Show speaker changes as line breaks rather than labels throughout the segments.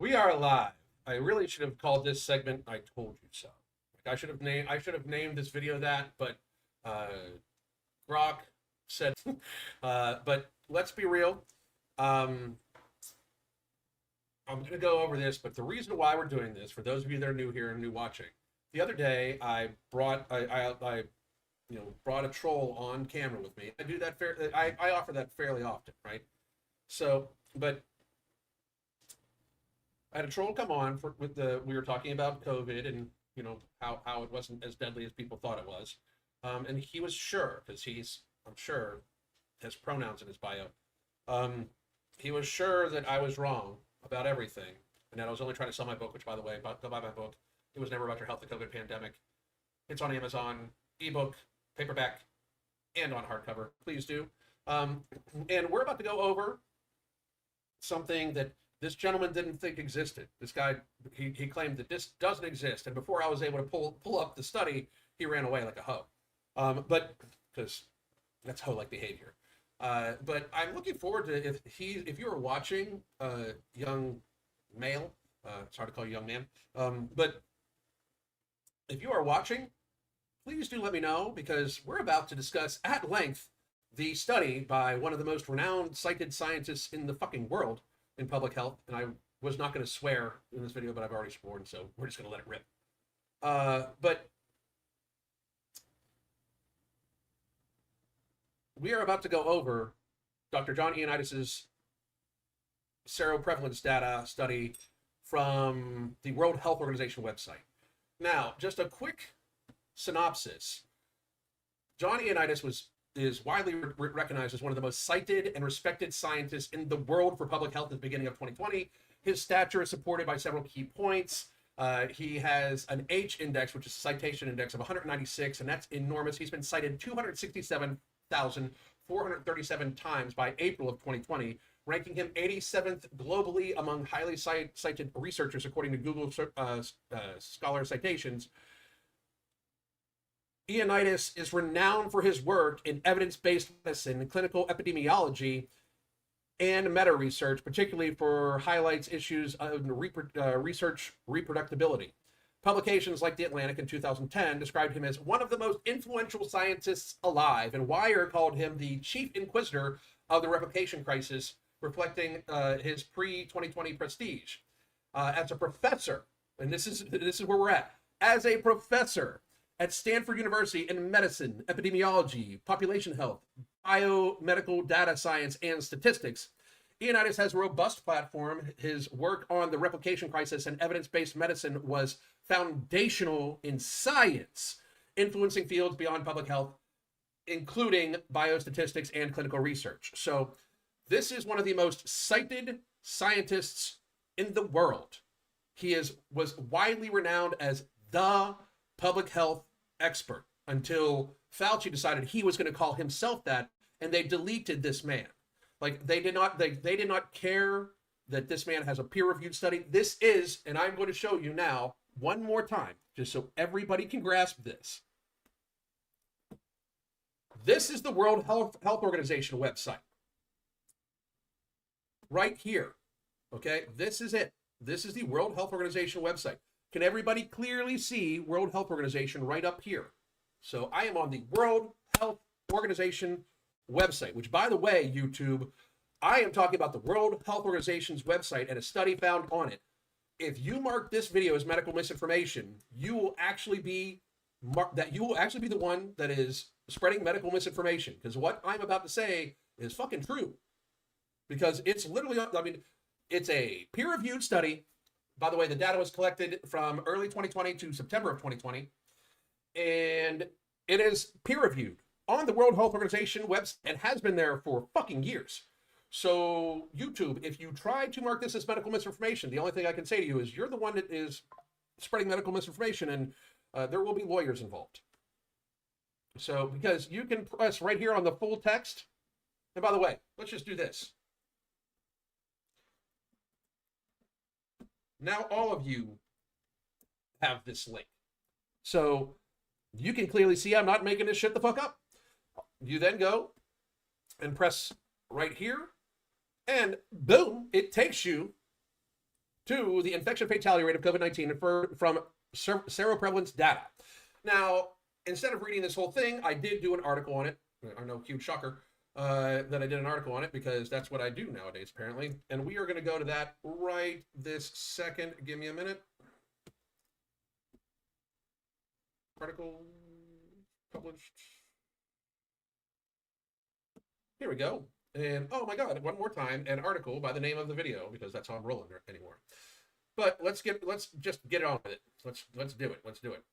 We are live. I really should have called this segment "I Told You So." Like I should have named this video that, but uh, Grok said. But let's be real. Um, I'm going to go over this, but the reason why we're doing this, for those of you that are new here and new watching, the other day I brought a troll on camera with me. I do that I offer that fairly often, right? So, but I had a troll come on we were talking about COVID and how it wasn't as deadly as people thought it was, and he was sure because I'm sure has pronouns in his bio. He was sure that I was wrong about everything, and that I was only trying to sell my book. Which, by the way, go buy my book. It was never about your health, the COVID pandemic. It's on Amazon, ebook, paperback, and on hardcover. Please do. And we're about to go over something that this gentleman didn't think existed. This guy, he claimed that this doesn't exist. And before I was able to pull up the study, he ran away like a hoe. But because that's hoe-like behavior. But I'm looking forward to if you are watching, young male, it's hard to call you young man, but if you are watching, please do let me know, because we're about to discuss at length the study by one of the most renowned cited scientists in the fucking world in public health. And I was not going to swear in this video, but I've already sworn, so we're just going to let it rip. But we are about to go over Dr. John Ioannidis' seroprevalence data study from the World Health Organization website. Now, just a quick synopsis. John Ioannidis is widely recognized as one of the most cited and respected scientists in the world for public health at the beginning of 2020. His stature is supported by several key points. He has an H index, which is a citation index of 196, and that's enormous. He's been cited 267,437 times by April of 2020, ranking him 87th globally among highly cited researchers, according to Google Scholar citations. Ioannidis is renowned for his work in evidence-based medicine, clinical epidemiology, and meta-research, particularly for highlights issues of research reproducibility. Publications like The Atlantic in 2010 described him as one of the most influential scientists alive, and Wire called him the chief inquisitor of the replication crisis, reflecting his pre-2020 prestige. As a professor, and this is where we're at, as a professor at Stanford University in medicine, epidemiology, population health, biomedical data science, and statistics, Ioannidis has a robust platform. His work on the replication crisis and evidence-based medicine was foundational in science, influencing fields beyond public health, including biostatistics and clinical research. So this is one of the most cited scientists in the world. He was widely renowned as the public health expert until Fauci decided he was going to call himself that, and they deleted this man. Like, they did not care that this man has a peer-reviewed study. This is, and I'm going to show you now one more time, just so everybody can grasp this. This is the World Health Organization website. Right here. Okay, this is it. This is the World Health Organization website. Can everybody clearly see World Health Organization right up here? So I am on the World Health Organization website, which, by the way, YouTube, I am talking about the World Health Organization's website and a study found on it. If you mark this video as medical misinformation, you will actually be the one that is spreading medical misinformation, because what I'm about to say is fucking true. Because it's literally, it's a peer-reviewed study. By the way, the data was collected from early 2020 to September of 2020, and it is peer-reviewed on the World Health Organization website and has been there for fucking years. So YouTube, if you try to mark this as medical misinformation, the only thing I can say to you is you're the one that is spreading medical misinformation, and there will be lawyers involved. So, because you can press right here on the full text, and by the way, let's just do this. Now all of you have this link. So you can clearly see I'm not making this shit the fuck up. You then go and press right here, and boom, it takes you 2, the infection fatality rate of COVID-19 inferred from seroprevalence data. Now, instead of reading this whole thing, I did do an article on it. I know, huge shocker, that I did an article on it, because that's what I do nowadays, apparently. And we are going to go to that right this second. Give me a minute. Article published. Here we go. And oh my God, one more time, an article by the name of the video, because that's how I'm rolling anymore. But let's just get on with it. Let's do it. Let's do it.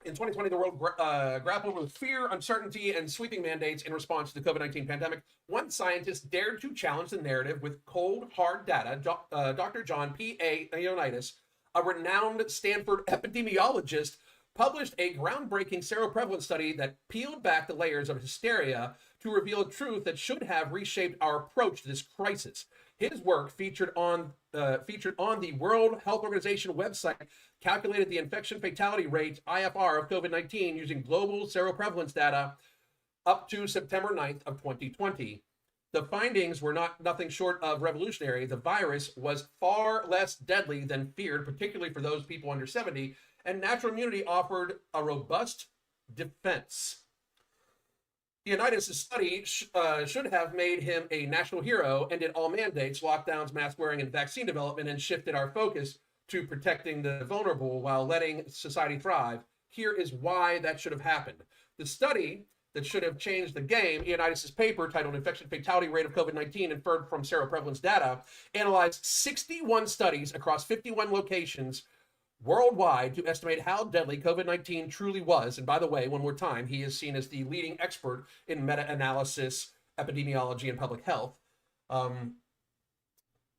In 2020, the world grappled with fear, uncertainty, and sweeping mandates in response to the COVID-19 pandemic. One scientist dared to challenge the narrative with cold, hard data. Dr. John P. Ioannidis, a renowned Stanford epidemiologist, published a groundbreaking seroprevalence study that peeled back the layers of hysteria to reveal a truth that should have reshaped our approach to this crisis. His work, featured on the World Health Organization website, calculated the infection fatality rate, IFR, of COVID-19 using global seroprevalence data up to September 9th of 2020. The findings were nothing short of revolutionary. The virus was far less deadly than feared, particularly for those people under 70, and natural immunity offered a robust defense. Ioannidis' study should have made him a national hero, ended all mandates, lockdowns, mask wearing, and vaccine development, and shifted our focus to protecting the vulnerable while letting society thrive. Here is why that should have happened. The study that should have changed the game, Ioannidis' paper titled Infection Fatality Rate of COVID-19 Inferred from Seroprevalence Data, analyzed 61 studies across 51 locations worldwide to estimate how deadly COVID-19 truly was. And by the way, one more time, he is seen as the leading expert in meta-analysis, epidemiology, and public health.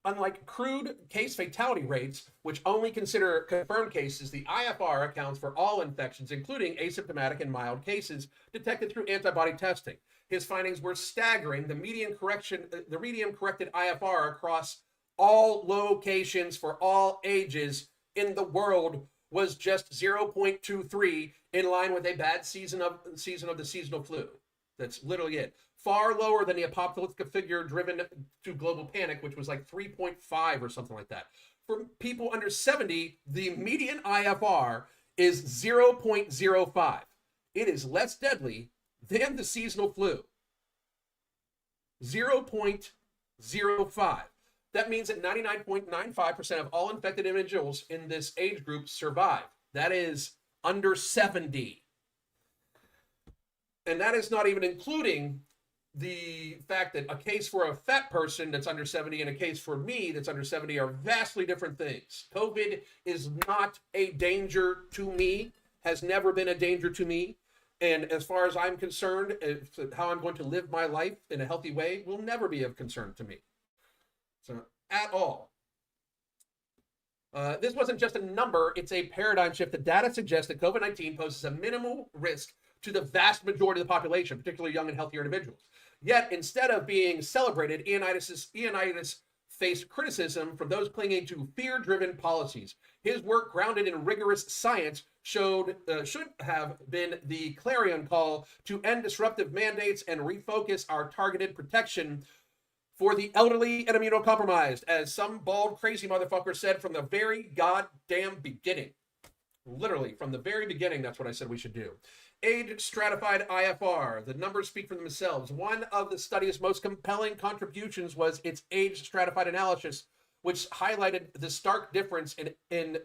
Unlike crude case fatality rates, which only consider confirmed cases, the IFR accounts for all infections, including asymptomatic and mild cases detected through antibody testing. His findings were staggering. The median corrected IFR across all locations for all ages in the world was just 0.23, in line with a bad season of the seasonal flu. That's literally it. Far lower than the apocalyptic figure driven to global panic, which was like 3.5 or something like that. For people under 70, the median IFR is 0.05. It is less deadly than the seasonal flu. 0.05. That means that 99.95% of all infected individuals in this age group survive. That is under 70. And that is not even including the fact that a case for a fat person that's under 70 and a case for me that's under 70 are vastly different things. COVID is not a danger to me, has never been a danger to me. And as far as I'm concerned, how I'm going to live my life in a healthy way will never be of concern to me. So, at all. This wasn't just a number, it's a paradigm shift. The data suggests that COVID-19 poses a minimal risk to the vast majority of the population, particularly young and healthier individuals. Yet, instead of being celebrated, Ioannidis faced criticism from those clinging to fear-driven policies. His work, grounded in rigorous science, should have been the clarion call to end disruptive mandates and refocus our targeted protection for the elderly and immunocompromised, as some bald, crazy motherfucker said from the very goddamn beginning. Literally, from the very beginning, that's what I said we should do. Age-stratified IFR. The numbers speak for themselves. One of the study's most compelling contributions was its age-stratified analysis, which highlighted the stark difference in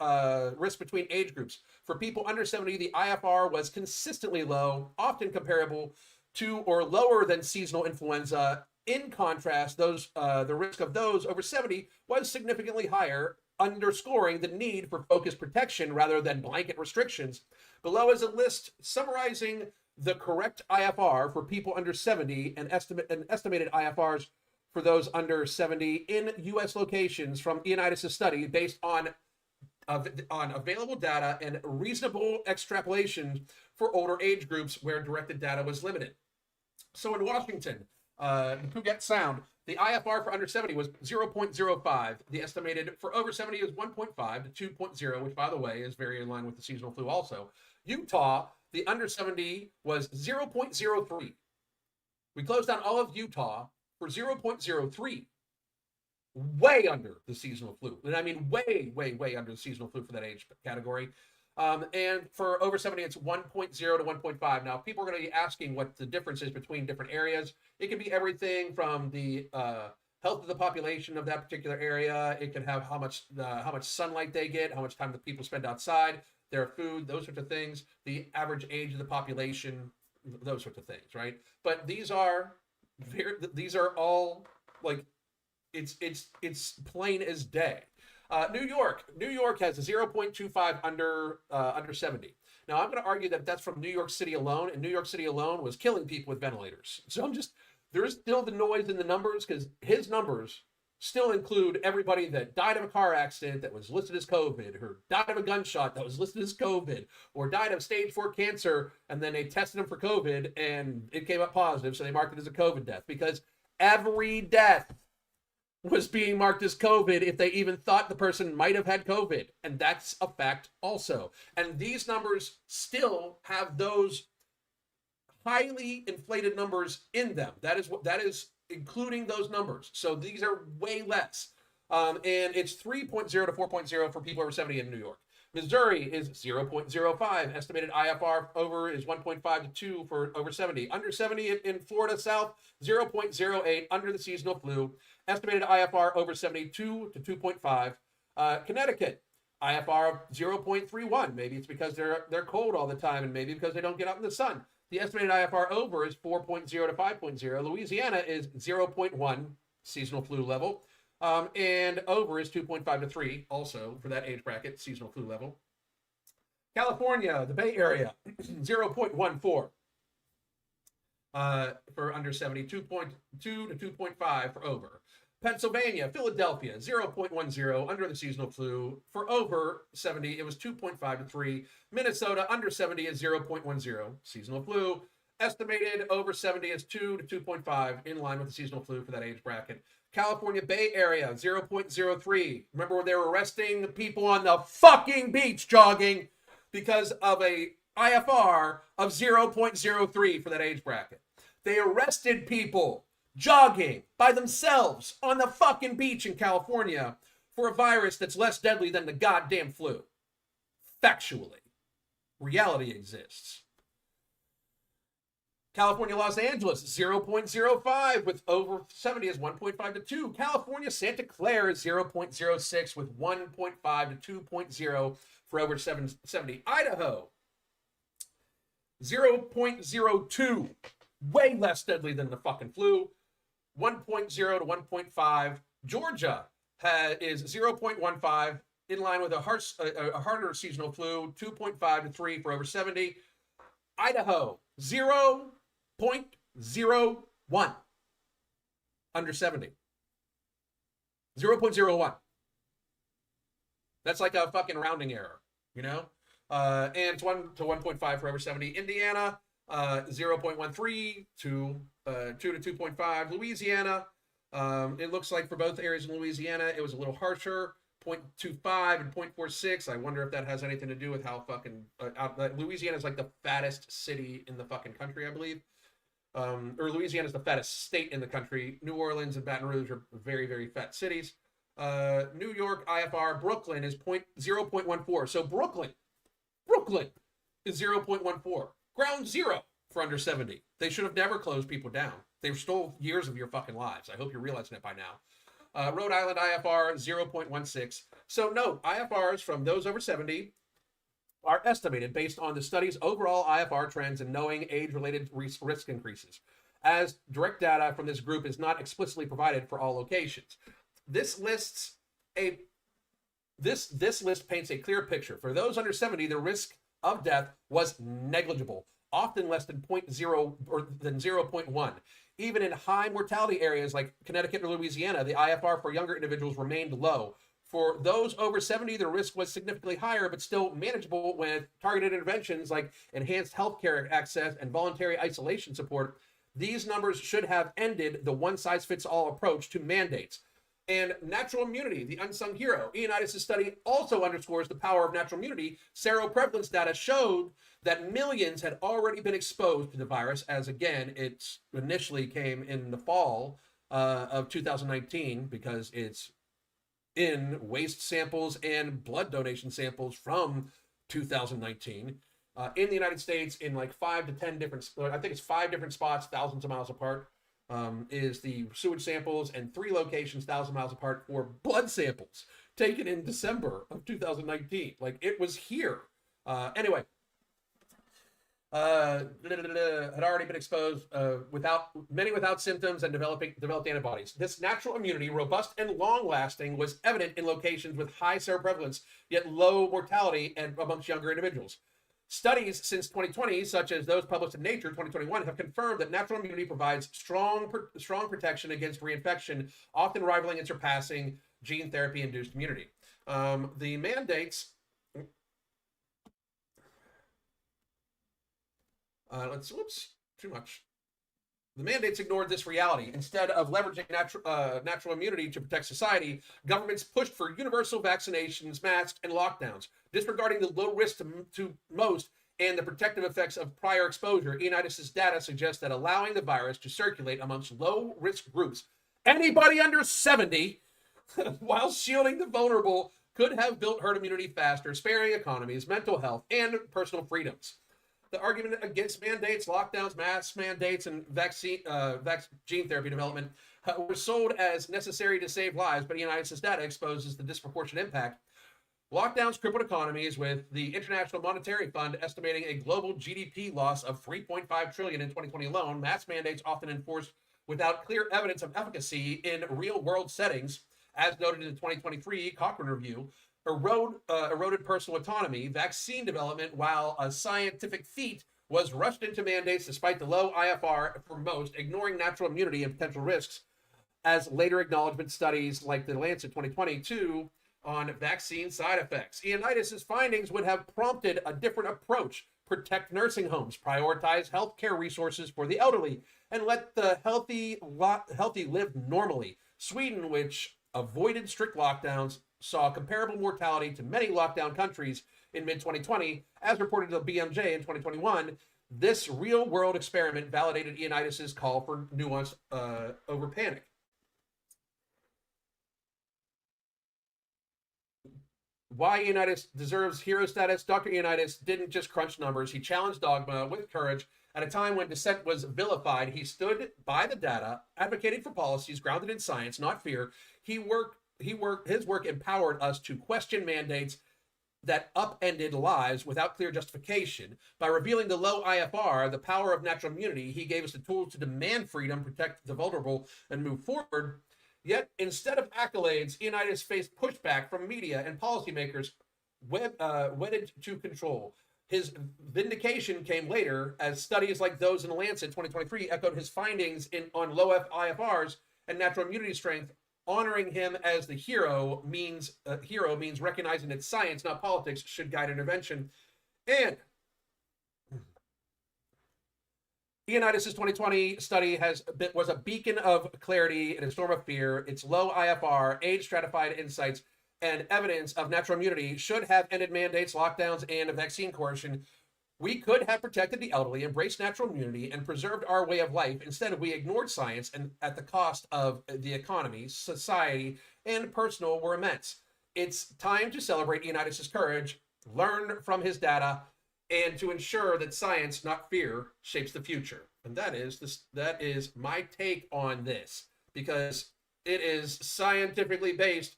risk between age groups. For people under 70, the IFR was consistently low, often comparable to or lower than seasonal influenza. In contrast, the risk of those over 70 was significantly higher, underscoring the need for focused protection rather than blanket restrictions. Below is a list summarizing the correct IFR for people under 70 and estimated IFRs for those under 70 in U.S. locations from Ioannidis' study based on available data and reasonable extrapolation for older age groups where directed data was limited. So in Washington, Puget Sound, the IFR for under 70 was 0.05. The estimated for over 70 is 1.5 to 2.0, which, by the way, is very in line with the seasonal flu also. Utah, the under 70 was 0.03. We closed down all of Utah for 0.03. way under the seasonal flu. And I mean way, way, way under the seasonal flu for that age category. And for over 70, it's 1.0 to 1.5. Now, people are going to be asking what the difference is between different areas. It can be everything from the health of the population of that particular area. It can have how much sunlight they get, how much time the people spend outside, their food, those sorts of things, the average age of the population, those sorts of things, right? But these are all like it's plain as day. New York has a 0.25 under 70. Now, I'm going to argue that that's from New York City alone, and New York City alone was killing people with ventilators. So there is still the noise in the numbers, because his numbers still include everybody that died of a car accident that was listed as COVID, or died of a gunshot that was listed as COVID, or died of stage 4 cancer, and then they tested them for COVID, and it came up positive, so they marked it as a COVID death, because every death was being marked as COVID if they even thought the person might have had COVID. And that's a fact also. And these numbers still have those highly inflated numbers in them. That is including those numbers. So these are way less. And it's 3.0 to 4.0 for people over 70 in New York. Missouri is 0.05. Estimated IFR over is 1.5 to 2 for over 70. Under 70 in Florida South, 0.08 under the seasonal flu. Estimated IFR over 72 to 2.5. Connecticut, IFR of 0.31. Maybe it's because they're cold all the time, and maybe because they don't get out in the sun. The estimated IFR over is 4.0 to 5.0. Louisiana is 0.1 seasonal flu level. And over is 2.5 to 3 also for that age bracket, seasonal flu level. California, the Bay Area, 0.14 for under 70, 2.2 to 2.5 for over. Pennsylvania, Philadelphia, 0.10 under the seasonal flu. For over 70, it was 2.5 to 3. Minnesota, under 70 is 0.10 seasonal flu. Estimated over 70 is 2 to 2.5, in line with the seasonal flu for that age bracket. California Bay Area, 0.03. Remember when they were arresting people on the fucking beach jogging because of a IFR of 0.03 for that age bracket. They arrested people jogging by themselves on the fucking beach in California for a virus that's less deadly than the goddamn flu. Factually. Reality exists. California, Los Angeles, 0.05 with over 70 is 1.5 to 2. California, Santa Clara is 0.06 with 1.5 to 2.0 for over 70. Idaho, 0.02, way less deadly than the fucking flu, 1.0 to 1.5. Georgia is 0.15, in line with a harder seasonal flu, 2.5 to 3 for over 70. Idaho, 0.01 under 70. 0.01. That's like a fucking rounding error, you know? And it's 1 to 1.5 for over 70. Indiana, 0.13 to 2 to 2.5. Louisiana, it looks like for both areas in Louisiana, it was a little harsher, 0.25 and 0.46. I wonder if that has anything to do with how fucking Louisiana is like the fattest city in the fucking country, I believe. Or Louisiana is the fattest state in the country. New Orleans and Baton Rouge are very, very fat cities. New York IFR, Brooklyn is 0.14. So Brooklyn is 0.14. Ground zero for under 70. They should have never closed people down. They stole years of your fucking lives. I hope you're realizing it by now. Rhode Island IFR, 0.16. So note, IFRs from those over 70 are estimated based on the study's overall IFR trends and knowing age-related risk increases, as direct data from this group is not explicitly provided for all locations. This list paints a clear picture. For those under 70, the risk of death was negligible, often less than 0.0 or than 0.1. Even in high mortality areas like Connecticut or Louisiana, the IFR for younger individuals remained low. For those over 70, the risk was significantly higher, but still manageable with targeted interventions like enhanced healthcare access and voluntary isolation support. These numbers should have ended the one-size-fits-all approach to mandates. And natural immunity, the unsung hero. Ioannidis' study also underscores the power of natural immunity. Seroprevalence data showed that millions had already been exposed to the virus, as again, it initially came in the fall of 2019 because it's in waste samples and blood donation samples from 2019 in the United States in like 5 to 10 different, I think it's 5 different spots, thousands of miles apart, is the sewage samples, and 3 locations, 1,000 miles apart, for blood samples taken in December of 2019. Like, it was here. Anyway, had already been exposed without symptoms and developed antibodies. This natural immunity, robust and long-lasting, was evident in locations with high seroprevalence yet low mortality and amongst younger individuals. Studies since 2020, such as those published in Nature 2021, have confirmed that natural immunity provides strong protection against reinfection, often rivaling and surpassing gene therapy-induced immunity. The mandates. Too much. The mandates ignored this reality. Instead of leveraging natural immunity to protect society, governments pushed for universal vaccinations, masks, and lockdowns, disregarding the low risk to most and the protective effects of prior exposure. Ioannidis' data suggests that allowing the virus to circulate amongst low-risk groups, anybody under 70, while shielding the vulnerable, could have built herd immunity faster, sparing economies, mental health, and personal freedoms. The argument against mandates, lockdowns, mask mandates, and gene therapy development were sold as necessary to save lives, but Ioannidis' data exposes the disproportionate impact. Lockdowns crippled economies, with the International Monetary Fund estimating a global GDP loss of $3.5 trillion in 2020 alone. Mask mandates, often enforced without clear evidence of efficacy in real-world settings, as noted in the 2023 Cochrane Review, eroded personal autonomy. Vaccine development, while a scientific feat, was rushed into mandates despite the low IFR for most, ignoring natural immunity and potential risks, as later acknowledgement studies like the Lancet 2022 on vaccine side effects. Ioannidis' findings would have prompted a different approach: protect nursing homes, prioritize healthcare resources for the elderly, and let the healthy live normally. Sweden, which avoided strict lockdowns, saw comparable mortality to many lockdown countries in mid-2020, as reported to the BMJ in 2021. This real-world experiment validated Ioannidis' call for nuance over panic. Why Ioannidis deserves hero status? Dr. Ioannidis didn't just crunch numbers. He challenged dogma with courage. At a time when dissent was vilified, he stood by the data, advocating for policies grounded in science, not fear. His work empowered us to question mandates that upended lives without clear justification. By revealing the low IFR, the power of natural immunity, he gave us the tools to demand freedom, protect the vulnerable, and move forward. Yet, instead of accolades, Ioannidis faced pushback from media and policymakers wedded to control. His vindication came later, as studies like those in the Lancet 2023 echoed his findings on low IFRs and natural immunity strength. Honoring him as the hero means recognizing that science, not politics, should guide intervention. And Ioannidis' 2020 study was a beacon of clarity in a storm of fear. Its low IFR, age-stratified insights, and evidence of natural immunity should have ended mandates, lockdowns, and vaccine coercion. We could have protected the elderly, embraced natural immunity, and preserved our way of life. Instead, we ignored science, and at the cost of the economy, society, and personal were immense. It's time to celebrate Ioannidis' courage, learn from his data, and to ensure that science, not fear, shapes the future. And that is my take on this, because it is scientifically based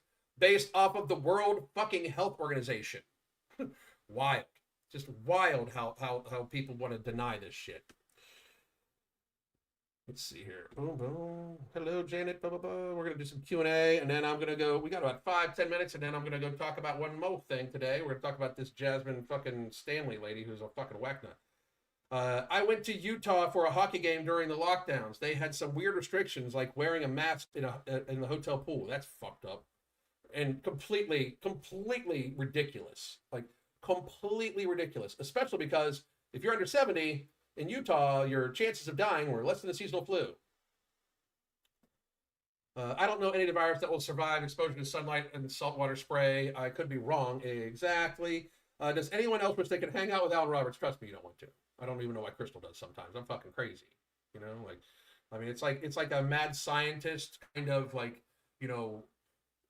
off of the World fucking Health Organization. Wild. Just wild how people want to deny this shit. Let's see here. Boom, boom. Hello, Janet. Blah, blah, blah. We're going to do some Q&A, and then I'm going to go. We got about 5-10 minutes, and then I'm going to go talk about one more thing today. We're going to talk about this Jasmine fucking Stanley lady who's a fucking whacknut. I went to Utah for a hockey game during the lockdowns. They had some weird restrictions, like wearing a mask in the hotel pool. That's fucked up. And completely ridiculous. Like, completely ridiculous, especially because if you're under 70 in Utah, your chances of dying were less than the seasonal flu. I don't know any of the virus that will survive exposure to sunlight and saltwater spray. I could be wrong. Exactly. Does anyone else wish they could hang out with Alan Roberts? Trust me, you don't want to. I don't even know why Crystal does sometimes. I'm fucking crazy. You know, like, I mean, it's like a mad scientist kind of like, you know,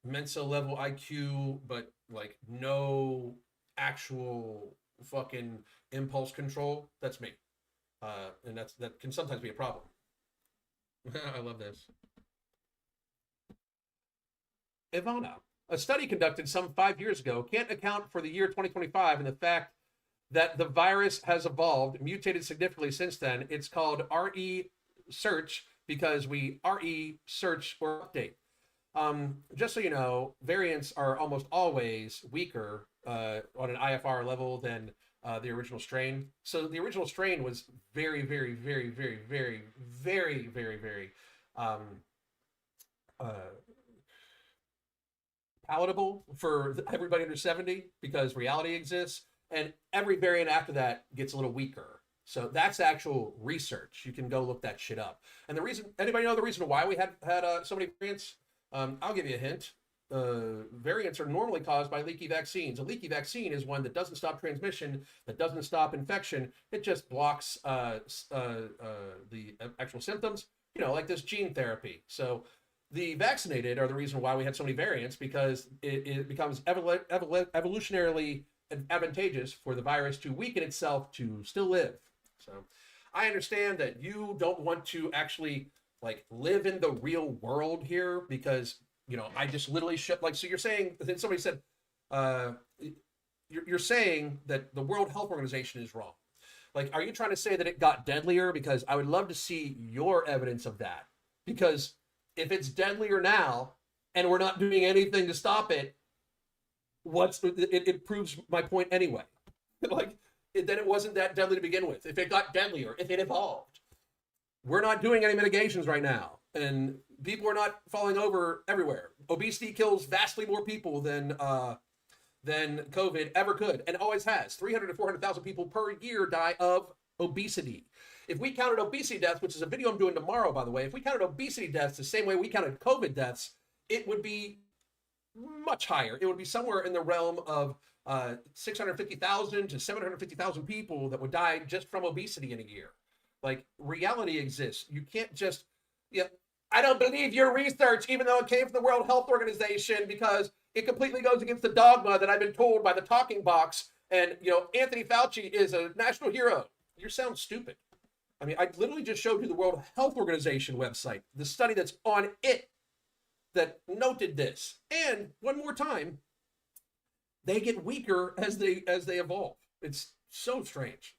Mensa level IQ, but like no actual fucking impulse control. That's me, and that can sometimes be a problem. I love this. Ivana, a study conducted some 5 years ago can't account for the year 2025 and the fact that the virus has evolved, mutated significantly since then. It's called RE search because we RE search or update. Just so you know, variants are almost always weaker on an IFR level than the original strain. So the original strain was very, very, very, very, very, very, very, very um, uh, palatable for everybody under 70 because reality exists, and every variant after that gets a little weaker. So that's actual research. You can go look that shit up. And the reason, anybody know the reason why we had so many variants? I'll give you a hint. Variants are normally caused by leaky vaccines. A leaky vaccine is one that doesn't stop transmission, that doesn't stop infection. It just blocks the actual symptoms, you know, like this gene therapy. So the vaccinated are the reason why we had so many variants, because it becomes evolutionarily advantageous for the virus to weaken itself to still live. So I understand that you don't want to actually like live in the real world here because, you know, I just literally like, so you're saying, somebody said, you're saying that the World Health Organization is wrong. Like, are you trying to say that it got deadlier? Because I would love to see your evidence of that. Because if it's deadlier now and we're not doing anything to stop it, it proves my point anyway. Like, then it wasn't that deadly to begin with. If it got deadlier, if it evolved, we're not doing any mitigations right now, and people are not falling over everywhere. Obesity kills vastly more people than COVID ever could, and always has. 300 to 400,000 people per year die of obesity. If we counted obesity deaths, which is a video I'm doing tomorrow, by the way, if we counted obesity deaths the same way we counted COVID deaths, it would be much higher. It would be somewhere in the realm of 650,000 to 750,000 people that would die just from obesity in a year. Like, reality exists. You can't just, yeah, I don't believe your research, even though it came from the World Health Organization, because it completely goes against the dogma that I've been told by the talking box. And, you know, Anthony Fauci is a national hero. You sound stupid. I mean, I literally just showed you the World Health Organization website, the study that's on it that noted this. And one more time, they get weaker as they evolve. It's so strange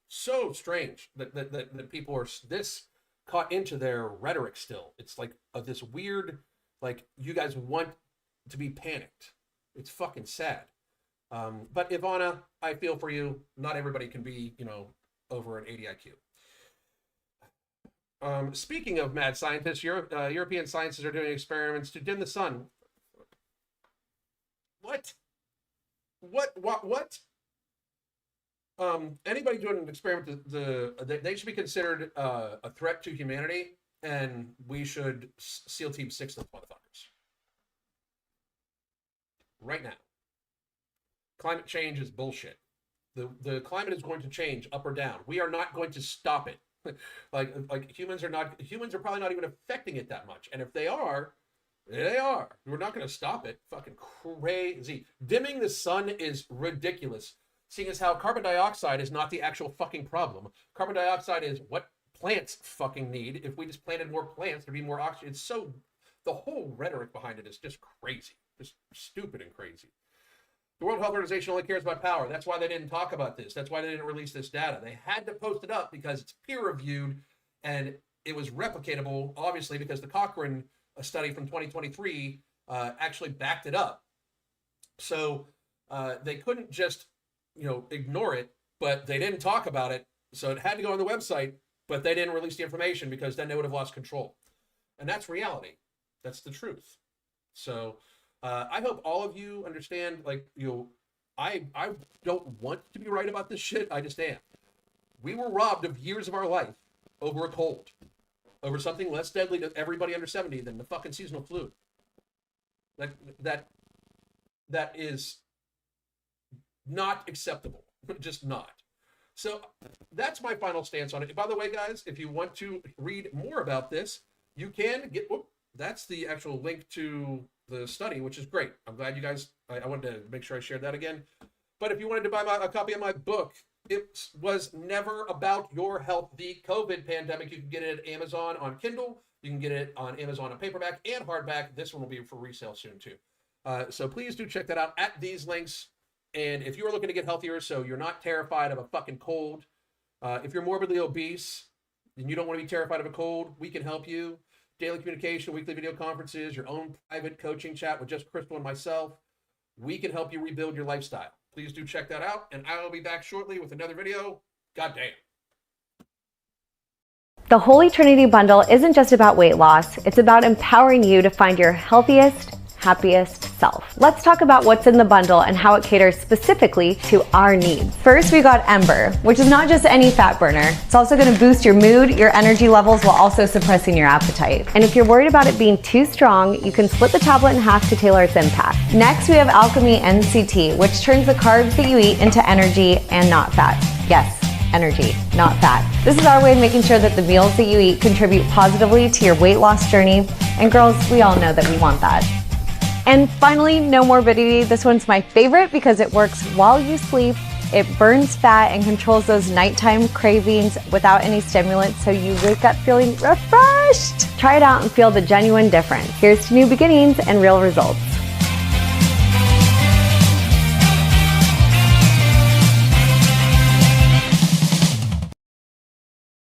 that people are this caught into their rhetoric still. It's like this weird, like, you guys want to be panicked. It's fucking sad. But Ivana, I feel for you. Not everybody can be, you know, over an 80 IQ. Speaking of mad scientists, European scientists are doing experiments to dim the sun. What? Anybody doing an experiment, they should be considered a threat to humanity, and we should SEAL Team 6 those motherfuckers. Right now. Climate change is bullshit. The climate is going to change up or down. We are not going to stop it. like humans are probably not even affecting it that much. And if they are, they are. We're not going to stop it. Fucking crazy. Dimming the sun is ridiculous. Seeing as how carbon dioxide is not the actual fucking problem. Carbon dioxide is what plants fucking need. If we just planted more plants, there'd be more oxygen. It's so, the whole rhetoric behind it is just crazy. Just stupid and crazy. The World Health Organization only cares about power. That's why they didn't talk about this. That's why they didn't release this data. They had to post it up because it's peer-reviewed and it was replicatable, obviously, because the Cochrane study from 2023 actually backed it up. So they couldn't just, you know, ignore it, but they didn't talk about it. So it had to go on the website, but they didn't release the information because then they would have lost control. And that's reality. That's the truth. So I hope all of you understand, like, you know, I don't want to be right about this shit. I just am. We were robbed of years of our life over a cold, over something less deadly to everybody under 70 than the fucking seasonal flu. That is not acceptable. Just not. So that's my final stance on it. By the way, guys, if you want to read more about this, you can get, that's the actual link to the study, which is great. I'm glad you guys, I wanted to make sure I shared that again. But if you wanted to buy a copy of my book, it was never about your health, the COVID pandemic. You can get it at Amazon on Kindle. You can get it on Amazon on paperback and hardback. This one will be for resale soon too. So please do check that out at these links. And if you are looking to get healthier, so you're not terrified of a fucking cold, if you're morbidly obese and you don't want to be terrified of a cold, we can help you. Daily communication, weekly video conferences, your own private coaching chat with just Crystal and myself. We can help you rebuild your lifestyle. Please do check that out. And I will be back shortly with another video. God damn.
The Holy Trinity Bundle isn't just about weight loss. It's about empowering you to find your healthiest, happiest self. Let's talk about what's in the bundle and how it caters specifically to our needs. First, we got Ember, which is not just any fat burner. It's also going to boost your mood, your energy levels, while also suppressing your appetite. And if you're worried about it being too strong, you can split the tablet in half to tailor its impact. Next, we have Alchemy NCT, which turns the carbs that you eat into energy and not fat. Yes, energy, not fat. This is our way of making sure that the meals that you eat contribute positively to your weight loss journey. And girls, we all know that we want that. And finally, no morbidity. This one's my favorite because it works while you sleep. It burns fat and controls those nighttime cravings without any stimulants, so you wake up feeling refreshed. Try it out and feel the genuine difference. Here's to new beginnings and real results.